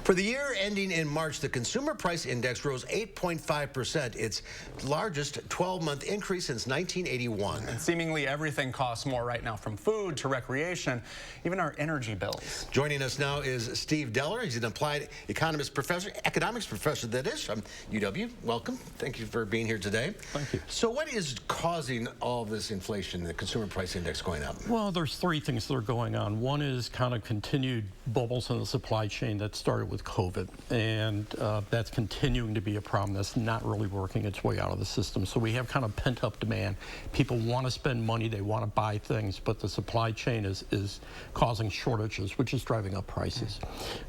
For the year ending in March, the Consumer Price Index rose 8.5%, its largest 12-month increase since 1981. And seemingly everything costs more right now, from food to recreation, even our energy bills. Joining us now is Steve Deller. He's an applied economics professor that is, from UW. Welcome. Thank you for being here today. Thank you. So what is causing all this inflation, the Consumer Price Index going up? Well, there's three things that are going on. One is kind of continued bubbles in the supply chain that started with COVID, and that's continuing to be a problem that's not really working its way out of the system. So we have kind of pent-up demand. People want to spend money, they want to buy things, but the supply chain is causing shortages, which is driving up prices.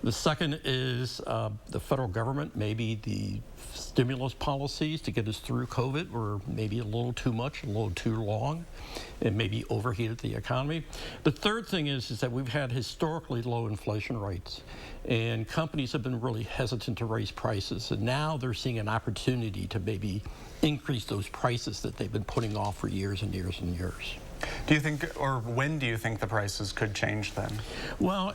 The second is the federal government, maybe the stimulus policies to get us through COVID were maybe a little too much, a little too long, and maybe overheated the economy. The third thing is that we've had historically low inflation rates, and companies have been really hesitant to raise prices, and now they're seeing an opportunity to maybe increase those prices that they've been putting off for years and years and years. Do you think, or when do you think the prices could change then? Well,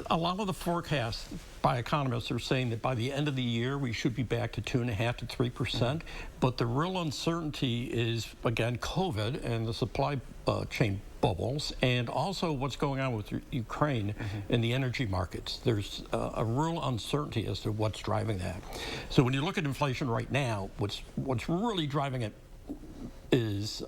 a lot of the forecasts by economists are saying that by the end of the year we should be back to 2.5% to 3%. But the real uncertainty is, again, COVID and the supply chain bubbles, and also what's going on with Ukraine and the energy markets. There's a real uncertainty as to what's driving that. So when you look at inflation right now, what's really driving it is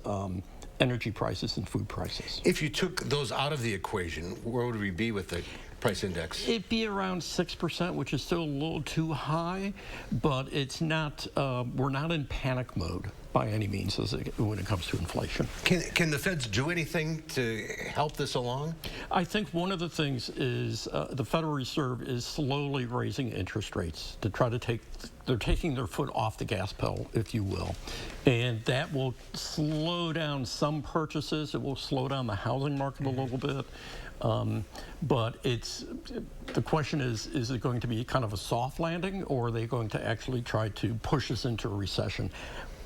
energy prices and food prices. If you took those out of the equation, where would we be with the price index? It'd be around 6%, which is still a little too high, but it's not. We're not in panic mode by any means when it comes to inflation. Can the feds do anything to help this along? I think one of the things is the Federal Reserve is slowly raising interest rates to try to they're taking their foot off the gas pedal, if you will. And that will slow down some purchases. It will slow down the housing market a little bit. But the question is it going to be kind of a soft landing, or are they going to actually try to push us into a recession?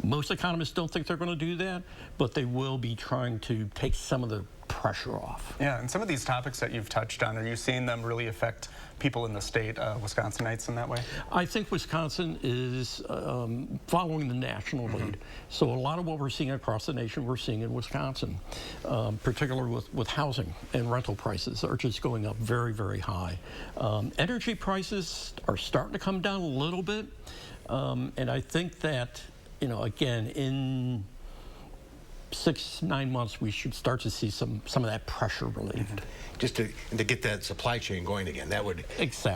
Most economists don't think they're going to do that, but they will be trying to take some of the pressure off. Yeah, and some of these topics that you've touched on, are you seeing them really affect people in the state, Wisconsinites, in that way? I think Wisconsin is following the national lead. So a lot of what we're seeing across the nation, we're seeing in Wisconsin, particularly with housing and rental prices are just going up very, very high. Energy prices are starting to come down a little bit, and I think that, again, in 6-9 months, we should start to see some of that pressure relieved. Just to get that supply chain going again, that would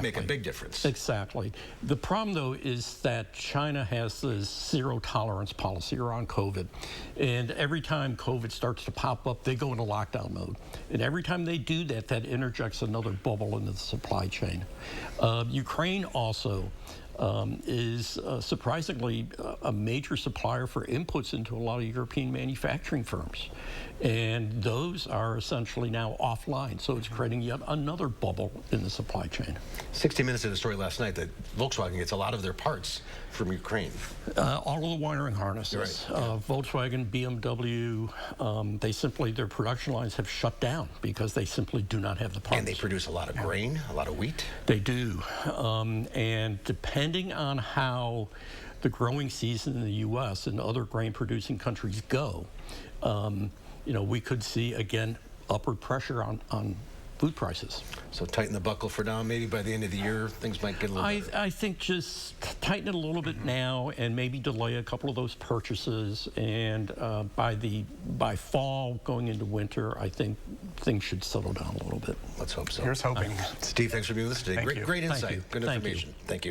make a big difference. Exactly. The problem, though, is that China has this zero-tolerance policy around COVID. And every time COVID starts to pop up, they go into lockdown mode. And every time they do that, that interjects another bubble into the supply chain. Ukraine also is surprisingly a major supplier for inputs into a lot of European manufacturing firms. And those are essentially now offline, so it's creating yet another bubble in the supply chain. 60 Minutes did a story last night that Volkswagen gets a lot of their parts from Ukraine. All of the wiring harnesses. Right. Volkswagen, BMW, their production lines have shut down because they simply do not have the parts. And they produce a lot of grain, a lot of wheat. They do. And depending on how the growing season in the U.S. and other grain-producing countries go, we could see, again, upward pressure on food prices. So tighten the buckle for now. Maybe by the end of the year, things might get a little better. I think just tighten it a little bit now and maybe delay a couple of those purchases. And by fall, going into winter, I think things should settle down a little bit. Let's hope so. Here's hoping. Steve, thanks for being with us today. Great insight. Good information. Thank you.